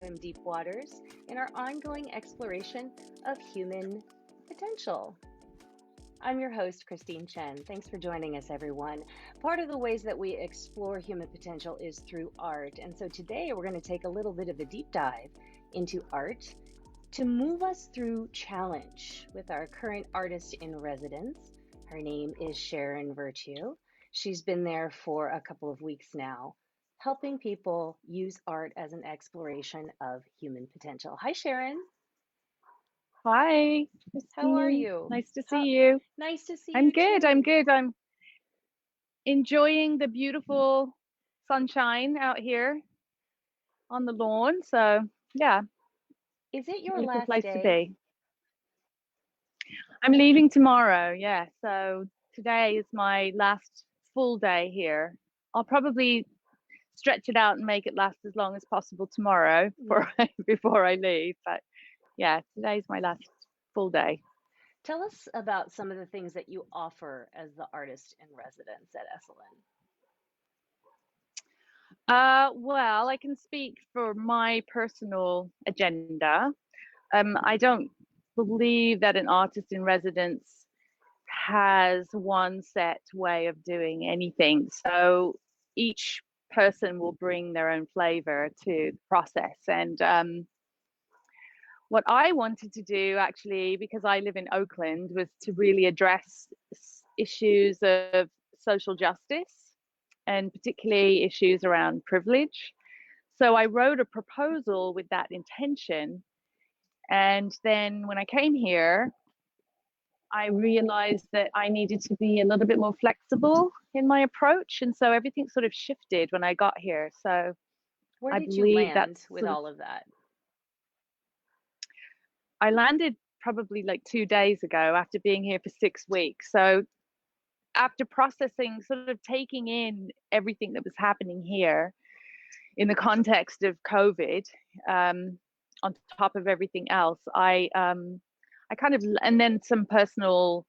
swim deep waters in our ongoing exploration of human potential. I'm your host, Christine Chen. Thanks for joining us, everyone. Part of the ways that we explore human potential is through art. And so today we're going to take a little bit of a deep dive into art to move us through challenge with our current artist in residence. Her name is Sharon Virtue. She's been there for a couple of weeks now, helping people use art as an exploration of human potential. Hi, Sharon. Hi, How are Christine. you? Nice to see you. Nice to see I'm you good. I'm too. good. I'm enjoying the beautiful sunshine out here on the lawn. So, yeah, Is it your beautiful last place to day? be. I'm leaving tomorrow. Yeah. So, today is my last full day here. I'll probably stretch it out and make it last as long as possible tomorrow Yeah. before I leave. But yeah, today's my last full day. Tell us about some of the things that you offer as the artist in residence at Esalen. Well, I can speak for my personal agenda. I don't believe that an artist in residence has one set way of doing anything. So each person will bring their own flavor to the process. And what I wanted to do, actually, because I live in Oakland, was to really address issues of social justice and particularly issues around privilege. So I wrote a proposal with that intention. And then when I came here, I realized that I needed to be a little bit more flexible in my approach. And so everything sort of shifted when I got here. So Where I did you believe land that's with sort of, all of that? I landed probably like 2 days ago after being here for 6 weeks. So after processing, sort of taking in everything that was happening here in the context of COVID, on top of everything else, I kind of, and then some personal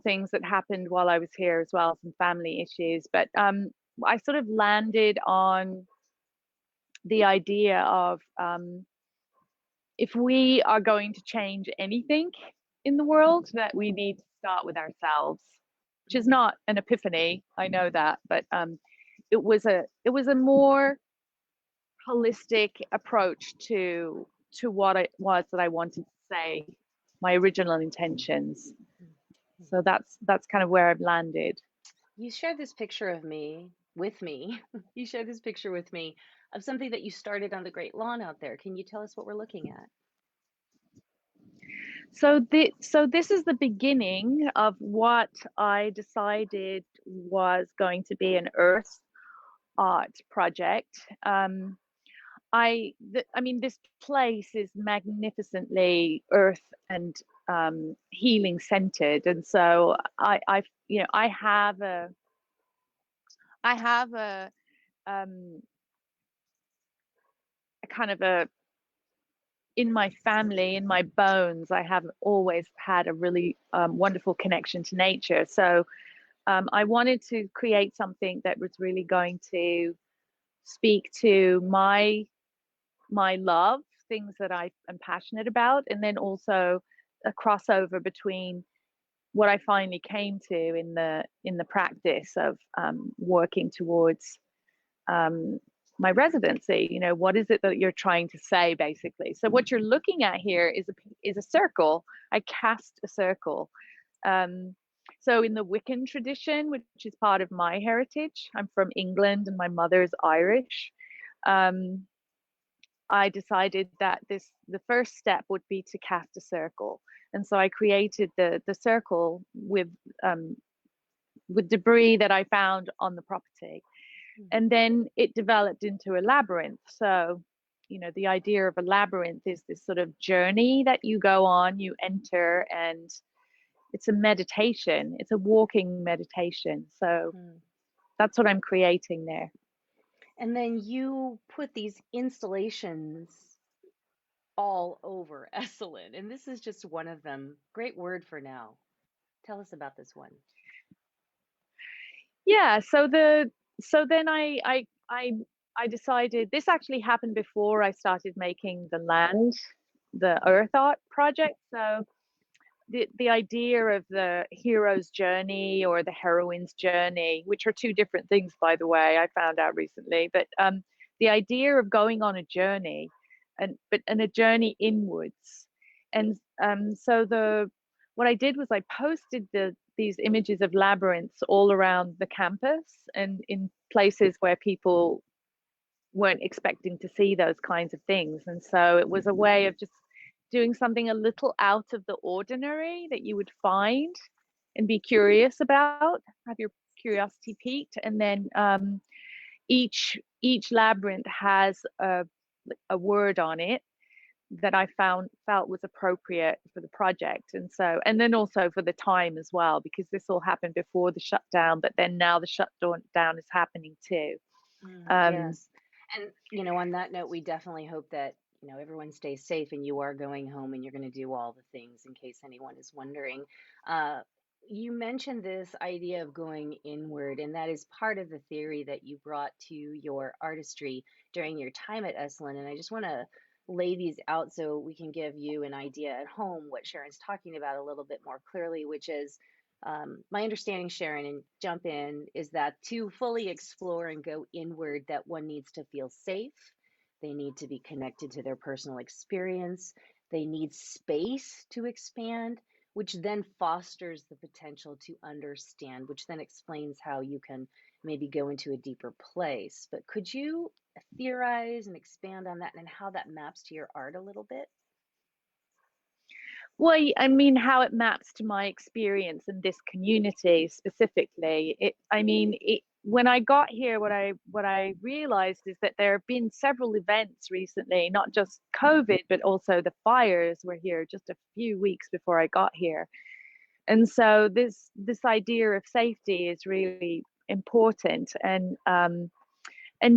things that happened while I was here as well, some family issues. But I sort of landed on the idea of if we are going to change anything in the world, that we need to start with ourselves, which is Mm. not an epiphany. I know that, but it was a more holistic approach to what it was that I wanted to say, my original intentions. So that's kind of where I've landed. You shared this picture of me with me. You shared this picture with me of something that you started on the Great Lawn out there. Can you tell us what we're looking at? So this is the beginning of what I decided was going to be an earth art project. I mean, this place is magnificently earth and healing centered, and so I have um, a kind of a in my family, in my bones, I have always had a really wonderful connection to nature. So I wanted to create something that was really going to speak to my love, things that I am passionate about, and then also a crossover between what I finally came to in the practice of working towards um, my residency. What is it that you're trying to say, basically? So what you're looking at here is a circle. I cast a circle. Um, so in the Wiccan tradition, which is part of my heritage, I'm from England and my mother's Irish. Um, I decided that the first step would be to cast a circle, and so I created the circle with debris that I found on the property, and then it developed into a labyrinth. So, the idea of a labyrinth is this sort of journey that you go on, you enter, and it's a meditation. It's a walking meditation. So Mm-hmm. that's what I'm creating there. And then you put these installations all over Esalen, and this is just one of them. Great word for now. Tell us about this one. Yeah. So then I I decided this actually happened before I started making the earth art project. So the idea of the hero's journey or the heroine's journey, which are two different things, by the way, I found out recently. But the idea of going on a journey, and a journey inwards, and so what I did was I posted these images of labyrinths all around the campus and in places where people weren't expecting to see those kinds of things. And so it was a way of just doing something a little out of the ordinary that you would find and be curious about, have your curiosity piqued. And then each labyrinth has a word on it that I felt was appropriate for the project. And so, and then also for the time as well, because this all happened before the shutdown, but then now the shutdown is happening too. Um, Yes. And, on that note, we definitely hope that, everyone stays safe and you are going home and you're going to do all the things in case anyone is wondering. Uh, you mentioned this idea of going inward, and that is part of the theory that you brought to your artistry during your time at Esalen. And I just want to lay these out so we can give you an idea at home what Sharon's talking about a little bit more clearly, which is my understanding, Sharon, and jump in, is that to fully explore and go inward, that one needs to feel safe. They need to be connected to their personal experience. They need space to expand, which then fosters the potential to understand, which then explains how you can maybe go into a deeper place. But could you theorize and expand on that and how that maps to your art a little bit? Well, I mean, how it maps to my experience in this community specifically. When I got here, what I realized is that there have been several events recently, not just COVID, but also the fires were here just a few weeks before I got here. And so this idea of safety is really important and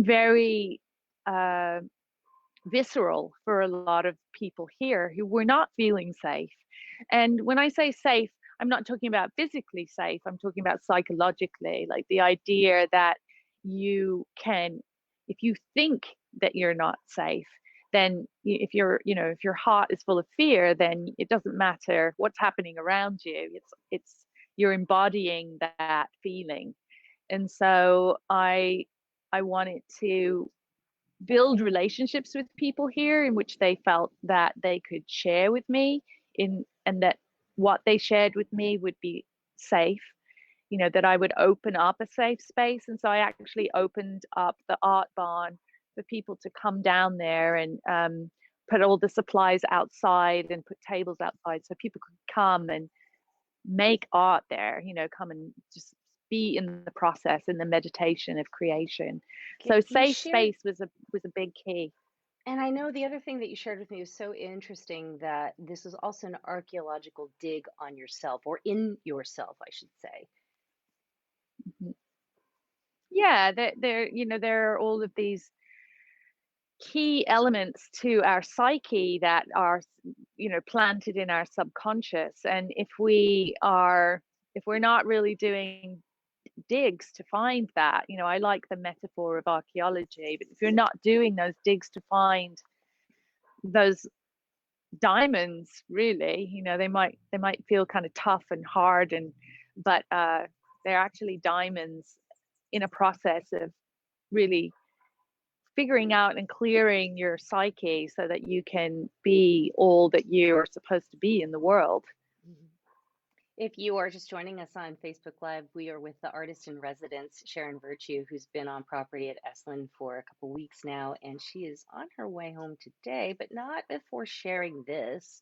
very uh, visceral for a lot of people here who were not feeling safe. And when I say safe, I'm not talking about physically safe, I'm talking about psychologically, like the idea that you can, if you think that you're not safe, then if your heart is full of fear, then it doesn't matter what's happening around you. It's you're embodying that feeling. And so I wanted to build relationships with people here in which they felt that they could share with me in and that what they shared with me would be safe, that I would open up a safe space. And so I actually opened up the art barn for people to come down there and put all the supplies outside and put tables outside so people could come and make art there, come and just be in the process, in the meditation of creation. So You safe shared. space was a big key. And I know the other thing that you shared with me was so interesting, that this is also an archaeological dig on yourself, or in yourself, I should say. Mhm. Yeah, there are all of these key elements to our psyche that are, planted in our subconscious. And if we're not really doing digs to find that, I like the metaphor of archaeology, but if you're not doing those digs to find those diamonds, really, they might feel kind of tough and hard, but they're actually diamonds in a process of really figuring out and clearing your psyche so that you can be all that you are supposed to be in the world. Mhm. If you are just joining us on Facebook Live, we are with the artist in residence, Sharon Virtue, who's been on property at Esalen for a couple weeks now, and she is on her way home today, but not before sharing this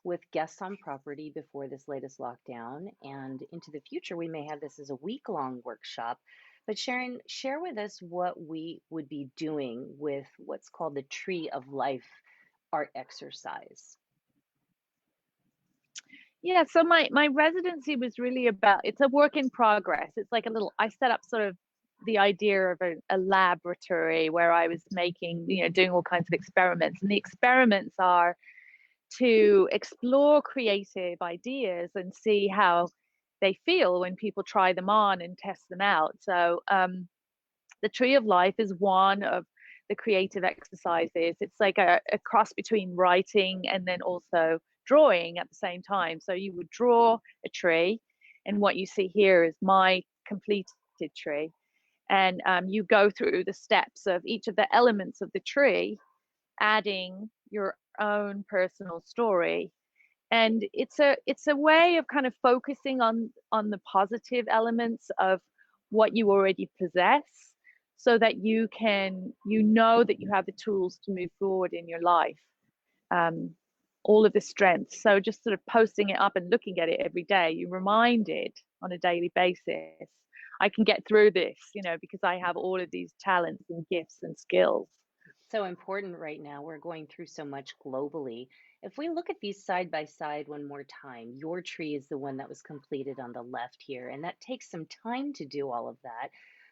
with guests on property before this latest lockdown. And into the future, we may have this as a week-long workshop. But Sharon, share with us what we would be doing with what's called the Tree of Life art exercise. Yeah, so my residency was really about, it's a work in progress. It's like I set up sort of the idea of a laboratory where I was making, doing all kinds of experiments. And the experiments are to explore creative ideas and see how they feel when people try them on and test them out. So the Tree of Life is one of the creative exercises. It's like a cross between writing and then also drawing at the same time. So you would draw a tree, and what you see here is my completed tree. And you go through the steps of each of the elements of the tree, adding your own personal story. And it's a way of kind of focusing on the positive elements of what you already possess, so that you know that you have the tools to move forward in your life, um, all of the strengths. So just sort of posting it up and looking at it every day, you're reminded on a daily basis, I can get through this, because I have all of these talents and gifts and skills. So important right now. We're going through so much globally. If we look at these side by side one more time, your tree is the one that was completed on the left here, and that takes some time to do all of that.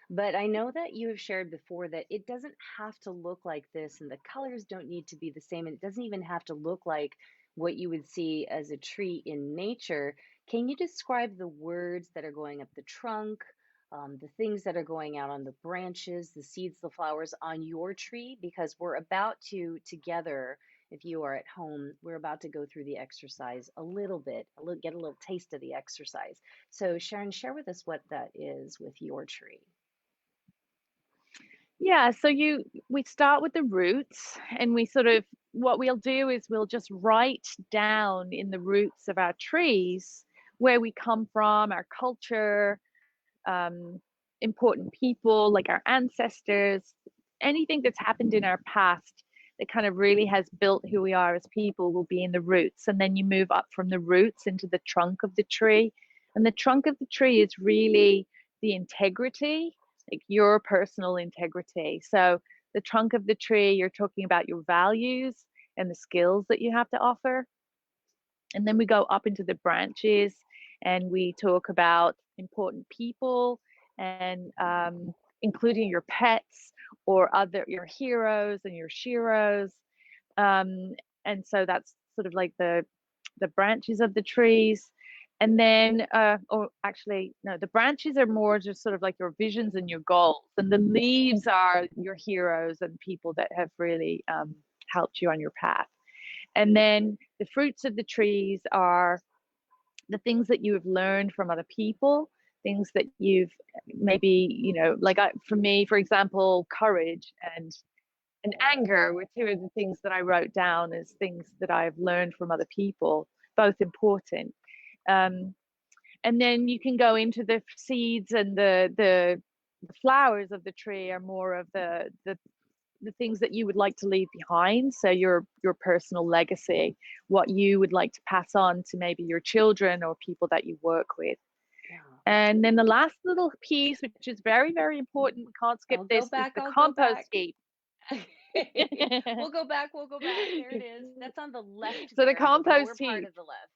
But I know that you have shared before that it doesn't have to look like this, and the colors don't need to be the same, and it doesn't even have to look like what you would see as a tree in nature. Can you describe the words that are going up the trunk? The things that are going out on the branches, the seeds, the flowers on your tree, because we're about to together, if you are at home, we're about to go through the exercise a little bit, get a little taste of the exercise. So, Sharon, share with us what that is with your tree. Yeah, so we start with the roots, and we sort of, what we'll do is we'll just write down in the roots of our trees where we come from, our culture, um, important people like our ancestors, anything that's happened in our past that kind of really has built who we are as people will be in the roots. And then you move up from the roots into the trunk of the tree. And the trunk of the tree is really the integrity, like your personal integrity. So the trunk of the tree, you're talking about your values and the skills that you have to offer. And then we go up into the branches, and we talk about important people, and including your pets or other your heroes and your sheroes. Um, and so that's sort of like the branches of the trees. And then, or actually, no, the branches are more just sort of like your visions and your goals, and the leaves are your heroes and people that have really helped you on your path. And then the fruits of the trees are the things that you have learned from other people, things that you've maybe, for me, for example, courage and anger were two of the things that I wrote down as things that I've learned from other people, both important. Um, and then you can go into the seeds, and the flowers of the tree are more of the things that you would like to leave behind. So your personal legacy, what you would like to pass on to maybe your children or people that you work with. Yeah. And then the last little piece, which is very, very important, we can't skip this, is the compost heap. We'll go back. We'll go back. There it is. That's on the left So the there, the lower compost part heap. of the left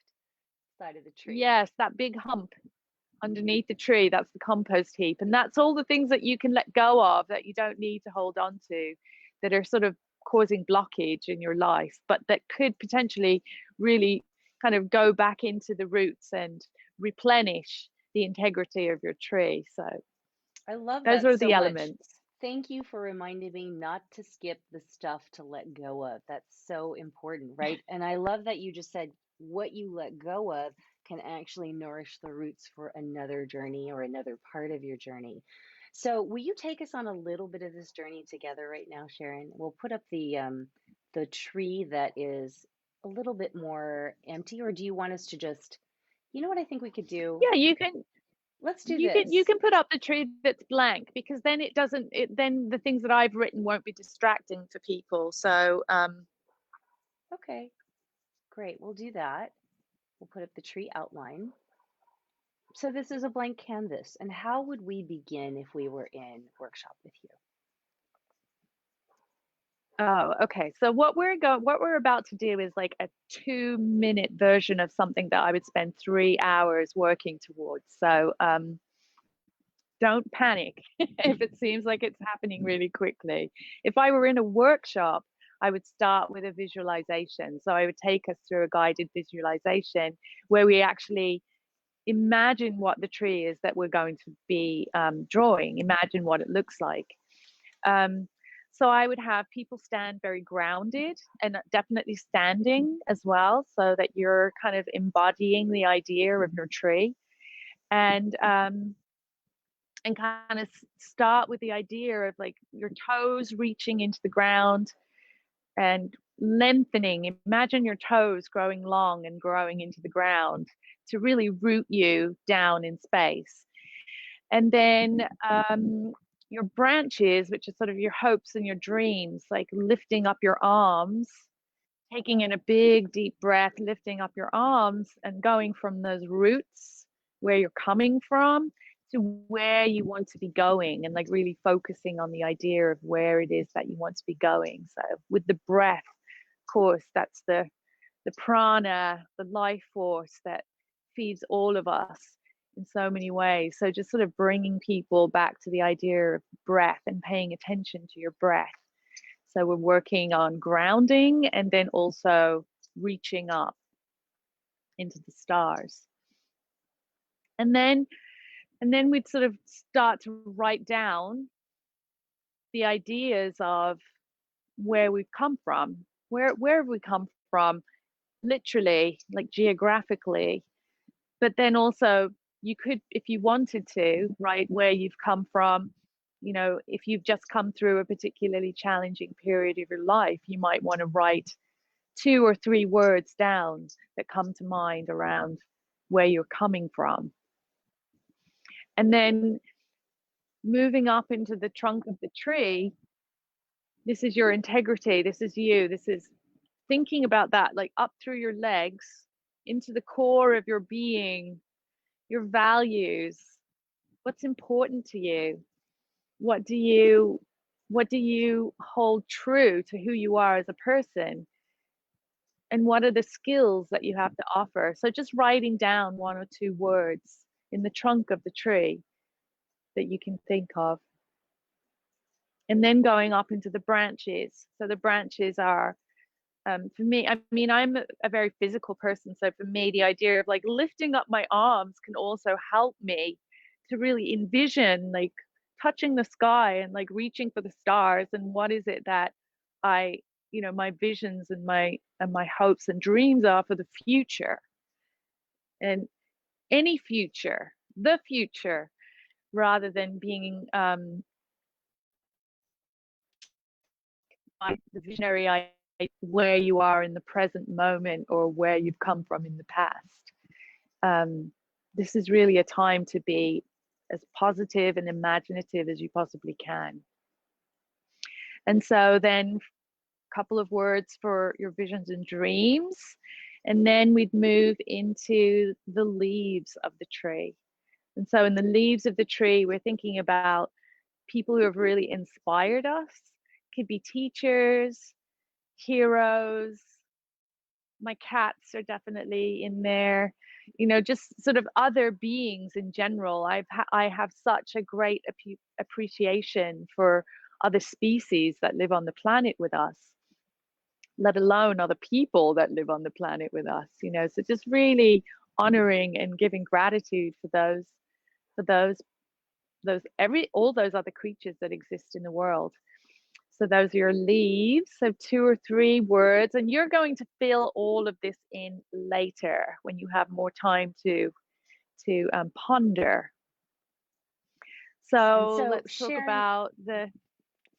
side of the tree. Yes, that big hump underneath the tree, that's the compost heap. And that's all the things that you can let go of, that you don't need to hold on to, that are sort of causing blockage in your life, but that could potentially really kind of go back into the roots and replenish the integrity of your tree. So I love those that are so the much. elements. Thank you for reminding me not to skip the stuff to let go of. That's so important, right? And I love that you just said what you let go of can actually nourish the roots for another journey or another part of your journey. So, will you take us on a little bit of this journey together right now, Sharon? We'll put up the tree that is a little bit more empty, or do you want us to just, you know what I think we could do? Yeah, you can Let's do you this. can put up the tree that's blank, because then then the things that I've written won't be distracting for people. So Okay, great. We'll do that. We'll put up the tree outline. So this is a blank canvas. And how would we begin if we were in workshop with you? Oh, okay. So what we're about to do is like a 2-minute version of something that I would spend 3 hours working towards. So don't panic if it seems like it's happening really quickly. If I were in a workshop, I would start with a visualization. So I would take us through a guided visualization where we actually imagine what the tree is that we're going to be drawing, imagine what it looks like. Um, So I would have people stand very grounded and definitely standing as well, so that you're kind of embodying the idea of your tree. And kind of start with the idea of like your toes reaching into the ground and lengthening. Imagine your toes growing long and growing into the ground to really root you down in space. And then your branches, which are sort of your hopes and your dreams, like lifting up your arms, taking in a big deep breath, lifting up your arms and going from those roots where you're coming from to where you want to be going, and like really focusing on the idea of where it is that you want to be going. So with the breath, of course, that's the prana, the life force that feeds all of us in so many ways. So just sort of bringing people back to the idea of breath and paying attention to your breath. So we're working on grounding and then also reaching up into the stars. And then we'd sort of start to write down the ideas of where we've come from. Where have we come from? Literally, like geographically, but then also you could, if you wanted to, write where you've come from. You know, if you've just come through a particularly challenging period of your life, you might want to write 2 or 3 words down that come to mind around where you're coming from. And then moving up into the trunk of the tree, this is your integrity, this is you, this is thinking about that, like up through your legs into the core of your being, your values, what's important to you, what do you hold true to who you are as a person, and what are the skills that you have to offer. So just writing down 1 or 2 words in the trunk of the tree that you can think of, and then going up into the branches. So the branches are, for me, I mean, I'm a very physical person, so for me the idea of like lifting up my arms can also help me to really envision like touching the sky and like reaching for the stars, and what is it that I, you know, my visions and my hopes and dreams are for the future, and any future, the future, rather than being the visionary idea where you are in the present moment or where you've come from in the past. This is really a time to be as positive and imaginative as you possibly can. And so then a couple of words for your visions and dreams. And then we'd move into the leaves of the tree. And so in the leaves of the tree, we're thinking about people who have really inspired us. Could be teachers, heroes. My cats are definitely in there. You know, just sort of other beings in general. I have such a great appreciation for other species that live on the planet with us, let alone other people that live on the planet with us. You know, so just really honoring and giving gratitude for all those other creatures that exist in the world. So those are your leaves. So 2 or 3 words, and you're going to fill all of this in later when you have more time to ponder. So let's talk Sharon, about the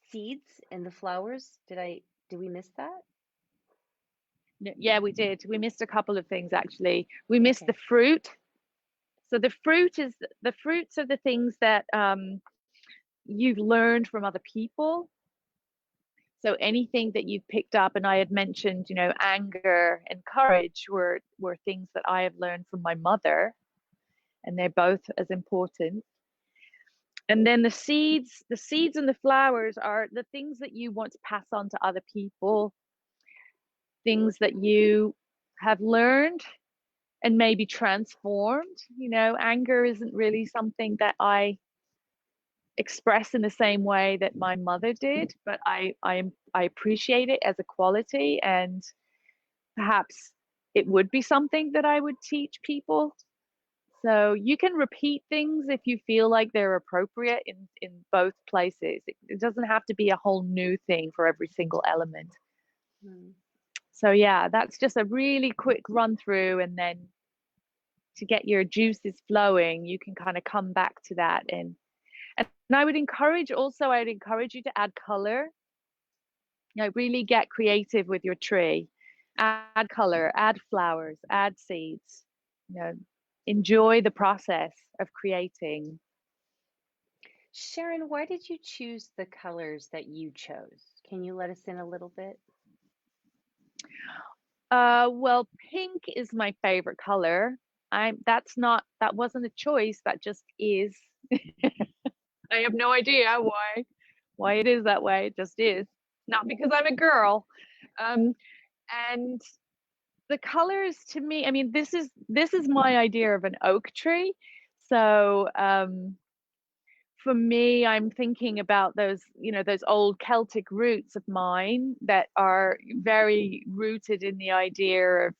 seeds and the flowers. Did we miss that? Yeah, we did. We missed a couple of things actually. We missed Okay. the fruit. So the fruits are the things that you've learned from other people. So anything that you've picked up, and I had mentioned, you know, anger and courage were things that I have learned from my mother, and they're both as important. And then the seeds and the flowers are the things that you want to pass on to other people, things that you have learned and maybe transformed. You know, anger isn't really something that I express in the same way that my mother did, but I appreciate it as a quality, and perhaps it would be something that I would teach people. So you can repeat things if you feel like they're appropriate in both places. It doesn't have to be a whole new thing for every single element. Hmm. So yeah, that's just a really quick run through, and then to get your juices flowing, you can kind of come back to that. And I would encourage also, I would encourage you to add color. Really get creative with your tree. Add color, add flowers, add seeds. You know, enjoy the process of creating. Sharon, why did you choose the colors that you chose? Can you let us in a little bit? Well, pink is my favorite color. That wasn't a choice, that just is. I have no idea why it is that way. It just is. Not because I'm a girl. Um, and the colors to me, I mean, this is my idea of an oak tree. So for me, I'm thinking about those old Celtic roots of mine that are very rooted in the idea of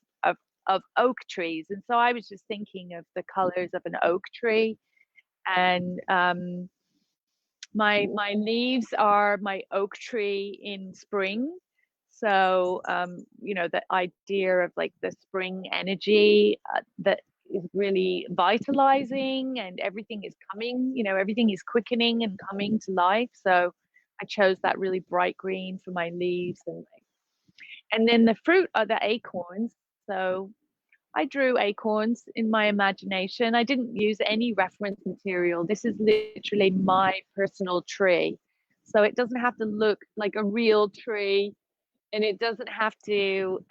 of oak trees. And so I was just thinking of the colors of an oak tree. And my leaves are my oak tree in spring. So the idea of like the spring energy that is really vitalizing, and everything is coming, everything is quickening and coming to life. So I chose that really bright green for my leaves. And then the fruit are the acorns. So I drew acorns in my imagination. I didn't use any reference material. This is literally my personal tree. So it doesn't have to look like a real tree, and it doesn't have to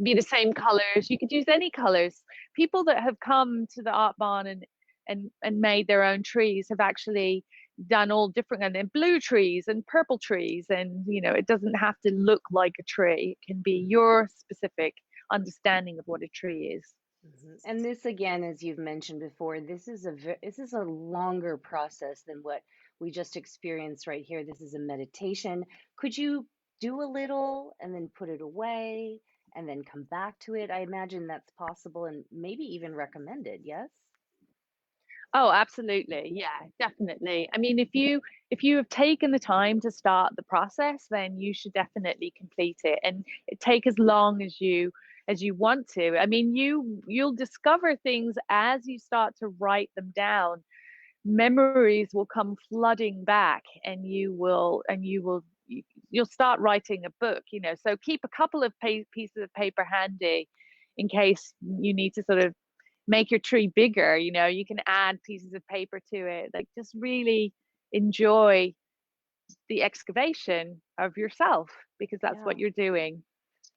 be the same colors. You could use any colors. People that have come to the art barn and made their own trees have actually done all different, and then blue trees and purple trees, and it doesn't have to look like a tree. It can be your specific understanding of what a tree is. And this again, as you've mentioned before, this is a longer process than what we just experienced right here. This is a meditation. Could you do a little and then put it away and then come back to it? I imagine that's possible and maybe even recommended, yes? Oh, absolutely. Yeah, definitely. I mean, if you have taken the time to start the process, then you should definitely complete it, and it take as long as you want to. I mean, you'll discover things as you start to write them down. Memories will come flooding back, and you'll start writing a book. So keep a couple of pieces of paper handy in case you need to sort of make your tree bigger. You can add pieces of paper to it. Like, just really enjoy the excavation of yourself, because that's Yeah. what you're doing.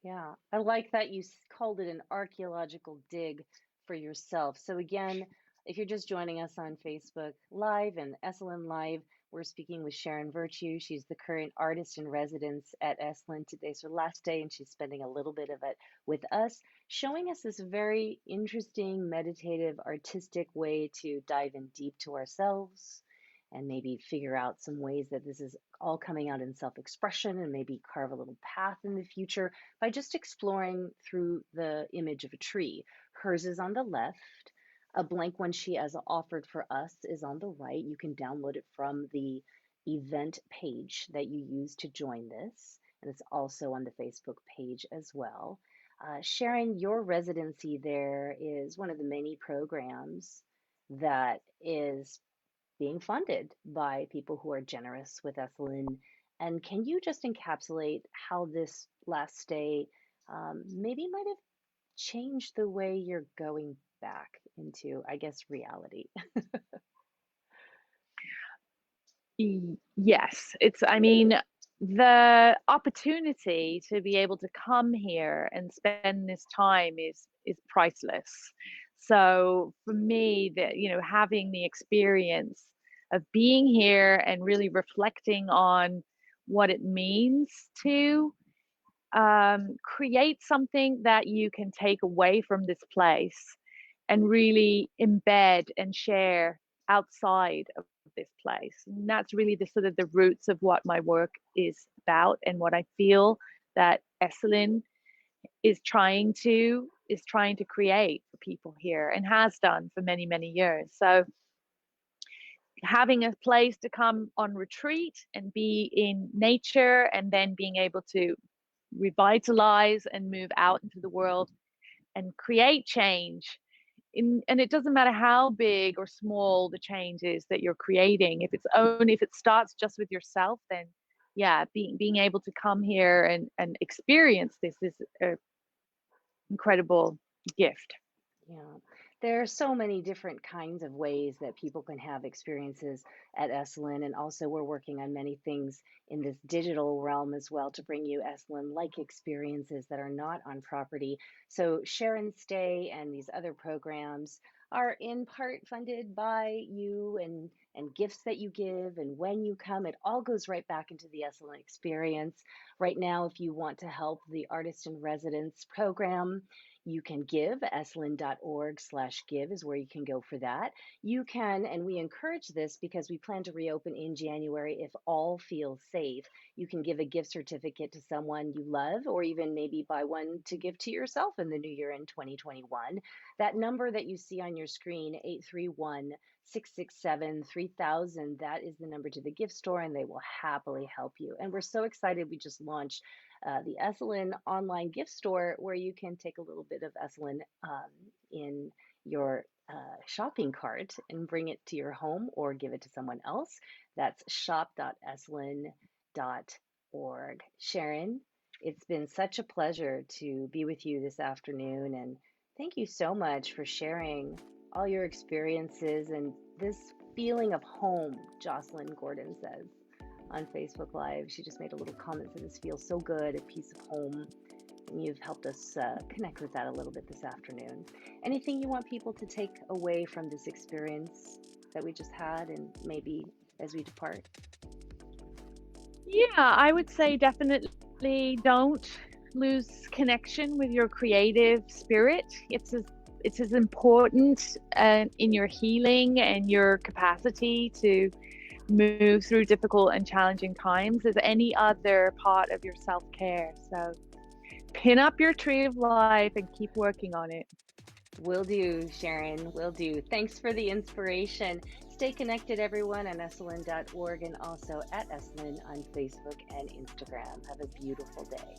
Yeah, I like that you called it an archaeological dig for yourself. So again, if you're just joining us on Facebook Live and Esalen Live, we're speaking with Sharon Virtue. She's the current artist in residence at Esalen. Today's her last day, and she's spending a little bit of it with us, showing us this very interesting, meditative, artistic way to dive in deep to ourselves and maybe figure out some ways that this is all coming out in self-expression, and maybe carve a little path in the future by just exploring through the image of a tree. Hers is on the left. A blank one she has offered for us is on the right. You can download it from the event page that you use to join this, and it's also on the Facebook page as well. Sharon, your residency there is one of the many programs that is being funded by people who are generous with Esalen. And can you just encapsulate how this last stay maybe might have changed the way you're going back into, I guess, reality? Yes, I mean, the opportunity to be able to come here and spend this time is priceless. So for me, that having the experience of being here and really reflecting on what it means to create something that you can take away from this place and really embed and share outside of this place. And that's really the sort of the roots of what my work is about, and what I feel that Esalen is trying to create for people here and has done for many, many years. So having a place to come on retreat and be in nature, and then being able to revitalize and move out into the world and create change and it doesn't matter how big or small the change is that you're creating. If it starts just with yourself, then yeah, being able to come here and experience this is an incredible gift. Yeah, there are so many different kinds of ways that people can have experiences at Esalen, and also we're working on many things in this digital realm as well to bring you Esalen-like experiences that are not on property. So Sharon Stay and these other programs are in part funded by you and gifts that you give, and when you come, it all goes right back into the Esalen experience. Right now, if you want to help the Artist in Residence program, you can give. Esalen.org/give is where you can go for that. You can, and we encourage this because we plan to reopen in January if all feel safe. You can give a gift certificate to someone you love, or even maybe buy one to give to yourself in the new year in 2021. That number that you see on your screen, 831-667-3000, that is the number to the gift store, and they will happily help you. And we're so excited. We just launched the Esalen online gift store, where you can take a little bit of Esalen in your shopping cart and bring it to your home or give it to someone else. That's shop.esalen.org. Sharon, it's been such a pleasure to be with you this afternoon, and thank you so much for sharing all your experiences and this feeling of home, Jocelyn Gordon says on Facebook Live. She just made a little comment that this feels so good, a piece of home. And you've helped us connect with that a little bit this afternoon. Anything you want people to take away from this experience that we just had, and maybe as we depart? Yeah, I would say definitely don't lose connection with your creative spirit. It's as important in your healing and your capacity to move through difficult and challenging times as any other part of your self-care. So pin up your tree of life and keep working on it. Will do, Sharon, will do. Thanks for the inspiration. Stay connected, everyone, on Esalen.org and also at Esalen on Facebook and Instagram. Have a beautiful day.